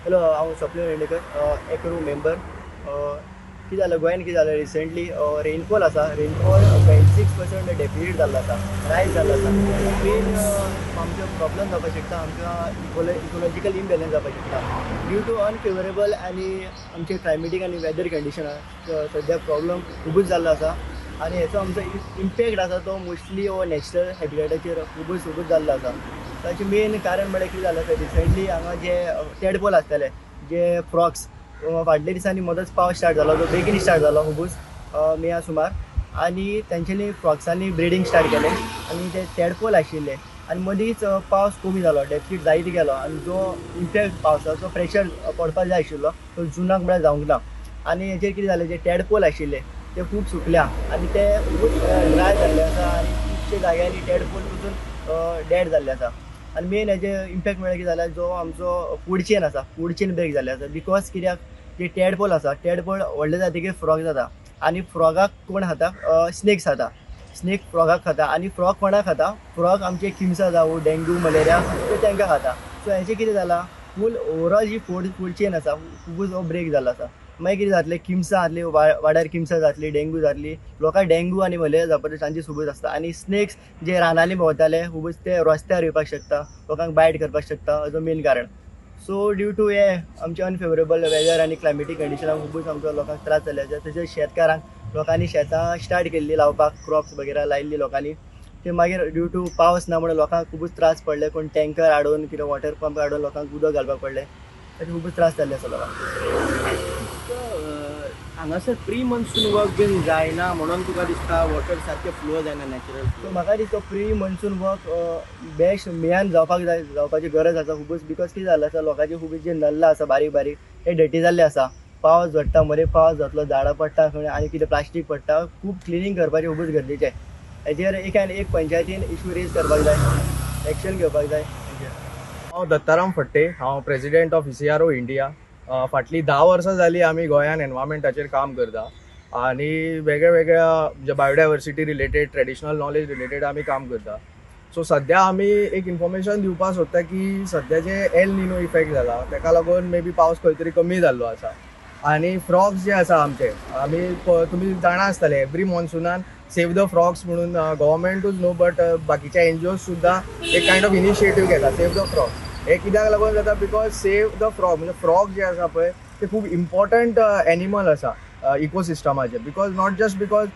Hello, हांव Swapnil Vernekar, एकरू member. कितें जालें गोंयांत, कितें जालें रिसंटली रेनफॉल आसा. रेनफॉल 26% डेफिसीट जाल्लो आसा, रायज जाल्लो आसा. मेन आमचो प्रॉब्लम जावपाक शकता, आमकां इकोलॉजिकल इम्बेलन्स जावपाक शकता ड्यू टू अनफेवरेबल आनी आमचे क्लायमेटीक आनी वेदर कंडिशनाक सद्याक प्रॉब्लम खूबच जाल्लो आसा. आनी हेचो आमचो इम्पॅक्ट आसा तो मोस्टली नॅचरल हॅबिटेटाचेर खूबच जाल्लो आसा. ताचें मेन कारण म्हळ्यार कितें जालें तर रिसंटली हांगा जे टेडपोल आसताले, जे फ्रॉक्स, फाटल्या दिसांनी मदच पावस स्टार्ट जालो, तो बेगीन स्टार्ट जालो खुबूच, मेया सुमार. आनी तेंच्यांनी फ्रॉक्सांनी ब्रिडींग स्टार्ट केलें आनी ते टेडपोल आशिल्ले आनी मदींच पावस कमी जालो, डेफिसीट जायत गेलो आनी जो इम्पॅक्ट पावसाचो प्रेशर पडपाक जाय आशिल्लो तो जुनाक म्हळ्यार जावंक ना. आनी हेचेर कितें जालें, जे टेडपोल आशिल्ले ते खूब सुकल्या आनी ते खूब ड्राय जाल्ले आसा आनी खुबशे जाग्यांनी टेडपोल पसून डेड जाल्ले आसा. आनी मेन हेजे इम्पॅक्ट म्हळ्यार कितें जाल्यार जो आमचो फूड चेन आसा, फूड चेन ब्रेक जाल्ले आसा. बिकॉज कित्याक जे टेडपोल आसा, टेडपोल व्हडले जातकीर फ्रॉग जाता आनी फ्रॉगाक कोण खाता, स्नेक्स खाता. स्नेक फ्रॉगाक खाता आनी फ्रॉग कोणाक खाता, फ्रॉग आमचे किम्सा जावं डेंग्यू मलेरिया ते तांकां खाता. सो हेचें कितें जालां, फूल ओवरऑल जी फूड चेन आसा खूबच ब्रेक जाल्लो आसा. मागीर कितें जातलें, किम्सा जातली, वाड्यार किम्सा जातली, डेंग्यू जातली, लोकांक डेंग्यू आनी मलेरिया जावपाचे चान्सीस खूबच आसता. आनी स्नेक्स जे रानांनी भोंवताले खूबच ते रस्त्यार येवपाक शकता, लोकांक बायट करपाक शकता, हाजो मेन कारण. सो ड्यू टू हे आमचे अनफेवरेबल वेदर आनी क्लायमेटीक कंडिशनाक खूबच आमकां लोकांक त्रास जाल्ले आसा. तशेंच शेतकारांक, लोकांनी शेतां स्टार्ट केल्ली लावपाक, क्रॉप्स वगैरे लायिल्ली लोकांनी, ते मागीर ड्यू टू पावस ना म्हणून लोकांक खूबच त्रास पडले. कोण टँकर हाडून कितें वॉटर पंप हाडून लोकांक उदक घालपाक पडलें, ताचे खूबच त्रास जाल्ले आसा लोकांक. हांगासर प्री मॉन्सून वर्क बीन जायना म्हणून तुका दिसता वॉटर सारकें फ्लो जायना नॅचरल सो फ्लो? म्हाका दिसता प्री मॉन्सून वर्क बेस्ट मेयान जावपाक जाय, जावपाची गरज आसा खूबच. बिकॉज कितें जाल्लें आसा, लोकांचे खूब जे नल्लां आसा बारीक बारीक ते डटी जाल्ले आसा. पावस झडटा, मदीं पावस जातलो, झाडां पडटा खंय आनी कितें प्लास्टीक पडटा, खूब क्लिनींग करपाचें खूबच गरजेचें. हेचेर एक पंचायतीन इशू रेज करपाक जाय, एक्शन घेवपाक जाय हेचेर. हांव दत्ताराम फडते, हांव प्रेसिडेंट ऑफ ICRO इंडिया. फाटलीं 10 वर्सां जालीं आमी गोंयान एनवायरमेंटाचेर काम करता आनी वेगळ्या वेगळ्या biodiversity related, traditional knowledge related आमी काम करता. सो सद्या आमी एक इन्फॉर्मेशन दिवपाक सोदता की सद्या जे एल निनो इफेक्ट जाला ताका लागून मे बी पावस खंय तरी कमी जाल्लो आसा आनी फ्रॉग्स जे आसा आमचे, तुमी जाणा आसतले एवरी मॉन्सुनान सेव द फ्रॉग्स म्हणून गव्हर्मेंटूच न्हू बट बाकीच्या NGOज सुद्दां एक कायंड ऑफ इनिशिएटीव घेता, सेव द फ्रॉग्स. हे कित्याक लागून जाता, बिकॉज सेव द फ्रॉग म्हणजे फ्रॉग जे आसा पळय ते खूब इम्पॉर्टंट एनिमल आसा इकोसिस्टमाचे. Because not just because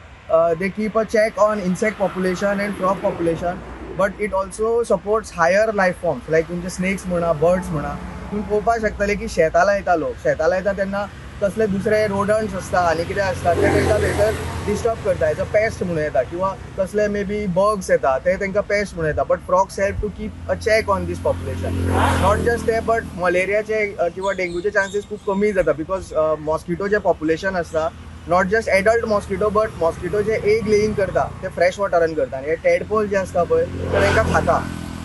they keep a check on insect population and frog population, but it also supports higher life forms like तुमचे स्नेक्स म्हणा, बर्ड्स म्हणा. तुम्ही पळोवपाक शकतले की शेतां लायता लोक, शेतां लायता तेन्ना कसले दुसरे रोडंट्स आसता आनी कितें आसता ते तांकां थंयसर डिस्टर्ब करता, एज अ पेस्ट म्हणून येता, किंवा कसले मे बी बग्स येता ते तांकां पेस्ट म्हणून येता. But frogs help to keep a check on these population. Not just ते, बट मलेरियाचे किंवा डेंग्यूचे चान्सीस खूब कमी जाता, बिकॉज मॉस्किटो जे पॉप्युलेशन आसता, not just adult mosquito but mosquito जे एग लेईंग करता ते फ्रेश वॉटरान करता आनी हे टेडपोल जे आसता पळय ते तांकां खाता.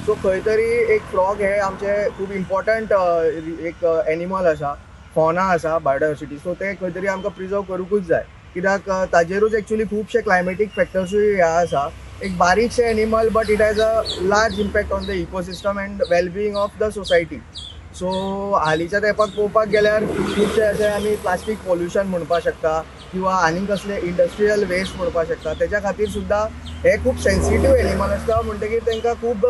सो खंय तरी एक फ्रॉग हे आमचे खूब इम्पॉर्टंट एक एनिमल आसा, फॉना आसा बायोडायवर्सिटी. सो ते खंय तरी आमकां प्रिजर्व करूंकूच जाय, कित्याक ताजेरूच एक्चुअली खुबशे क्लायमेटीक फॅक्टर्सूय हे आसा. एक बारीकशे animal but it has a large impact on the ecosystem and wellbeing of the society. So हालींच्या तेंपाक पळोवपाक गेल्यार खुबशे अशें आमी प्लास्टीक पॉल्युशन म्हणपाक शकता किंवा आनी कसले इंडस्ट्रियल वेस्ट म्हणपाक शकता. तेच्या खातीर सुद्दां हे खूब सेन्सिटीव एनिमल आसता, म्हणटकीर तांकां खूब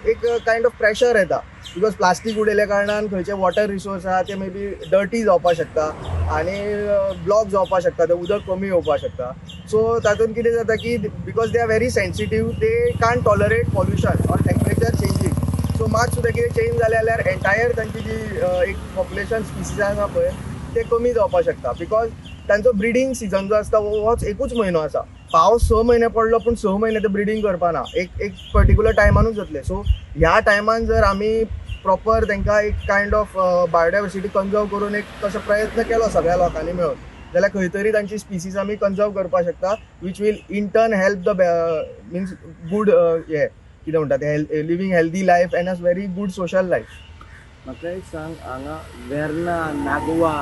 एक कायंड ऑफ प्रेशर येता. बिकॉज प्लास्टीक उडयल्या कारणान खंयचे वॉटर रिसोर्स आसा ते मे बी डर्टी जावपाक शकता आनी ब्लॉक जावपाक शकता, ते उदक कमी येवपाक शकता. सो तातूंत कितें जाता की because they are very sensitive, they can't tolerate pollution or temperature changes. So मात सुद्दां कितें चेंज जालें जाल्यार एंटायर तांची जी एक पॉप्युलेशन स्पिसीस आसा पळय ते कमी जावपाक शकता. बिकॉज तांचो ब्रिडींग सिजन जो आसता होच एकूच म्हयनो आसा. पावस 6 म्हयने पडलो पूण 6 म्हयने ते ब्रिडींग करपाना, एक पर्टिक्युलर टायमानूच जातले. सो ह्या टायमान जर आमी प्रॉपर तांकां एक कायंड ऑफ बायोडायवर्सिटी कन्जर्व करून एक तसो प्रयत्न केलो सगळ्या लोकांनी मेळून, जाल्यार खंय तरी तांची स्पिसीस आमी कन्जर्व करपाक शकता, which will in turn help the means good हे कितें म्हणटा ते living healthy life and a very good social life. म्हाका एक सांग, हांगा वेर्ना, नागवा,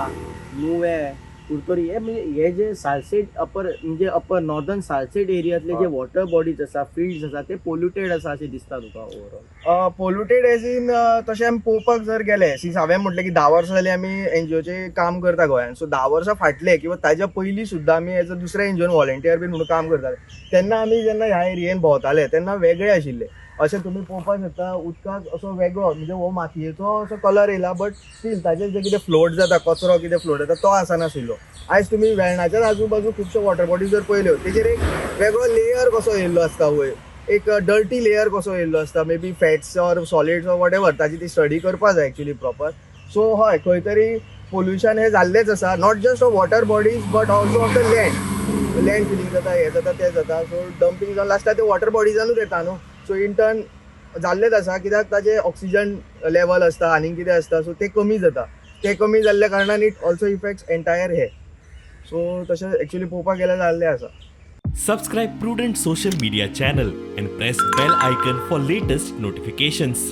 नुवें कुर्तोरी हे म्हणजे हे जे सालसेट अपर नॉर्दर्न सालसेट एरियांतले जे वॉटर बॉडीज आसा फिल्ड्स आसा ते पोल्युटेड आसा अशें दिसता तुका ओवरऑल? पोल्युटेड एज इन तशें आमी पळोवपाक जर गेले सीस हांवें म्हटलें की 10 वर्सां जालीं आमी एनजीओचें काम करता गोंयांत. सो 10 वर्सां फाटले किंवा ताच्या पयलीं सुद्दां आमी एज अ दुसऱ्या एनजीओन व्हॉलंटियर बीन म्हणून काम करताले. तेन्ना आमी जेन्ना ह्या एरियेन भोंवताले तेन्ना वेगळे आशिल्ले. अशें तुमी पळोवपाक शकता उदकाक असो वेगळो म्हणजे हो मातयेचो असो कलर येयला, बट स्टील ताचेर जे कितें फ्लोट जाता कचरो कितें फ्लोट जाता तो आसनाशिल्लो. आयज तुमी वेर्णाच्या आजू बाजू खुबश्यो वॉटर बॉडीज जर पळयल्यो तेजेर एक वेगळो लेयर कसो येयल्लो आसता वयर, एक डर्टी लेयर कसो येयल्लो आसता, may be fats or solids or what ever. ताची ती स्टडी करपा जाय एक्चुली प्रॉपर. सो हय खंय तरी पोल्युशन हे जाल्लेच आसा, not just of water bodies but also of the land filling जाता, हे जाता ते जाता. सो डंपिंग जावन लास्टाक ते वॉटर बॉडीजानूच येता न्हू. सो इन टर्न जाल्लेच आसा, कित्याक ताजे ऑक्सिजन लेवल आसता आनी कितें आसता सो ते कमी जाता. ते कमी जाल्ल्या कारणान इट ऑल्सो इफेक्ट्स एंटायर हे. सो तशें एक्चुली पळोवपाक गेल्यार जाल्लें आसा. Subscribe Prudent social media channel and press bell icon for latest notifications.